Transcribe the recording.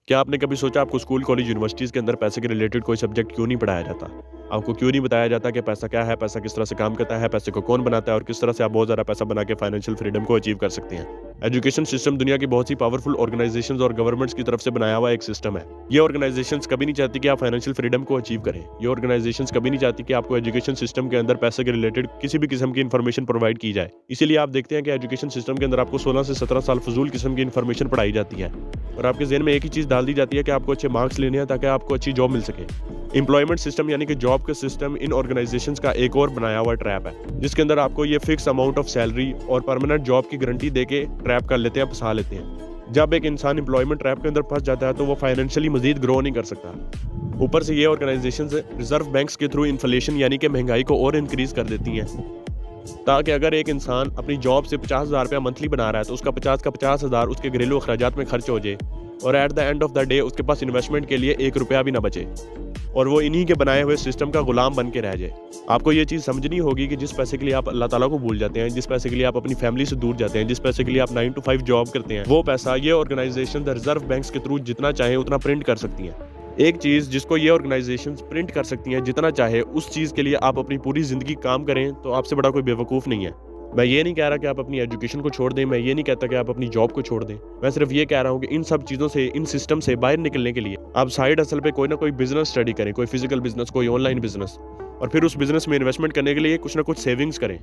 क्या आपने कभी सोचा आपको स्कूल, कॉलेज, यूनिवर्सिटीज़ के अंदर पैसे के रिलेटेड कोई सब्जेक्ट क्यों नहीं पढ़ाया जाता? आपको क्यों नहीं बताया जाता कि पैसा क्या है, पैसा किस तरह से काम करता है, पैसे को कौन बनाता है और किस तरह से आप बहुत ज़्यादा पैसा बना के फाइनेंशियल फ्रीडम को अचीव कर सकते हैं? एजुकेशन सिस्टम दुनिया की बहुत सी पावरफुल ऑर्गेनाइजेशंस और गवर्नमेंट्स की तरफ से बनाया हुआ एक सिस्टम है। ये ऑर्गेनाइजेशंस कभी नहीं चाहती कि आप फाइनेंशियल फ्रीडम को अचीव करें। ये ऑर्गेनाइजेशंस कभी नहीं चाहती कि आपको एजुकेशन सिस्टम के अंदर पैसे के रिलेटेड किसी भी किस्म की इन्फॉर्मेशन प्रोवाइड की जाए। इसीलिए आप देखते हैं कि एजुकेशन सिस्टम के अंदर आपको 16 से 17 साल फजूल किस्म की इन्फॉर्मेशन पढ़ाई जाती है और आपके ज़हन में एक ही चीज़ डाल दी जाती है कि आपको अच्छे मार्क्स लेने हैं ताकि आपको अच्छी जॉब मिल सके। एम्प्लॉयमेंट सिस्टम यानी कि जॉब का सिस्टम इन ऑर्गेनाइजेशंस का एक और बनाया हुआ ट्रैप है, जिसके अंदर आपको ये फिक्स अमाउंट ऑफ सैलरी और परमानेंट जॉब की गारंटी देके ट्रैप कर लेते हैं, फंसा लेते हैं। जब एक इंसान एम्प्लॉयमेंट ट्रैप के अंदर फंस जाता है तो वो फाइनेंशियली मजीद ग्रो नहीं कर सकता। ऊपर से ये ऑर्गेनाइजेशंस रिजर्व बैंक्स के थ्रू इन्फ्लेशन यानी कि महंगाई को और इंक्रीज कर देती हैं, ताकि अगर एक इंसान अपनी जॉब से 50,000 रुपया मंथली बना रहा है तो उसका 50 का 50,000 उसके घरेलू अखराजात में खर्च हो जाए और at the end of the day उसके पास इन्वेस्टमेंट के लिए 1 रुपया भी ना बचे और वो इन्हीं के बनाए हुए सिस्टम का गुलाम बन के रह जाए। आपको ये चीज़ समझनी होगी कि जिस पैसे के लिए आप अल्लाह ताला को भूल जाते हैं, जिस पैसे के लिए आप अपनी फैमिली से दूर जाते हैं, जिस पैसे के लिए आप 9 to 5 जॉब करते हैं, वो पैसा ये ऑर्गेनाइजेशन द रिजर्व बैंक्स के थ्रू जितना चाहे उतना प्रिंट कर सकती हैं। एक चीज़ जिसको ये ऑर्गेनाइजेशंस प्रिंट कर सकती हैं जितना चाहे, उस चीज़ के लिए आप अपनी पूरी ज़िंदगी काम करें तो आपसे बड़ा कोई बेवकूफ़ नहीं है। मैं ये नहीं कह रहा कि आप अपनी एजुकेशन को छोड़ दें, मैं ये नहीं कहता कि आप अपनी जॉब को छोड़ दें। मैं सिर्फ ये कह रहा हूँ कि इन सब चीज़ों से, इन सिस्टम से बाहर निकलने के लिए आप साइड हसल पे कोई ना कोई बिजनेस स्टडी करें, कोई फिजिकल बिजनेस, कोई ऑनलाइन बिजनेस, और फिर उस बिजनेस में इन्वेस्टमेंट करने के लिए कुछ ना कुछ सेविंग्स करें।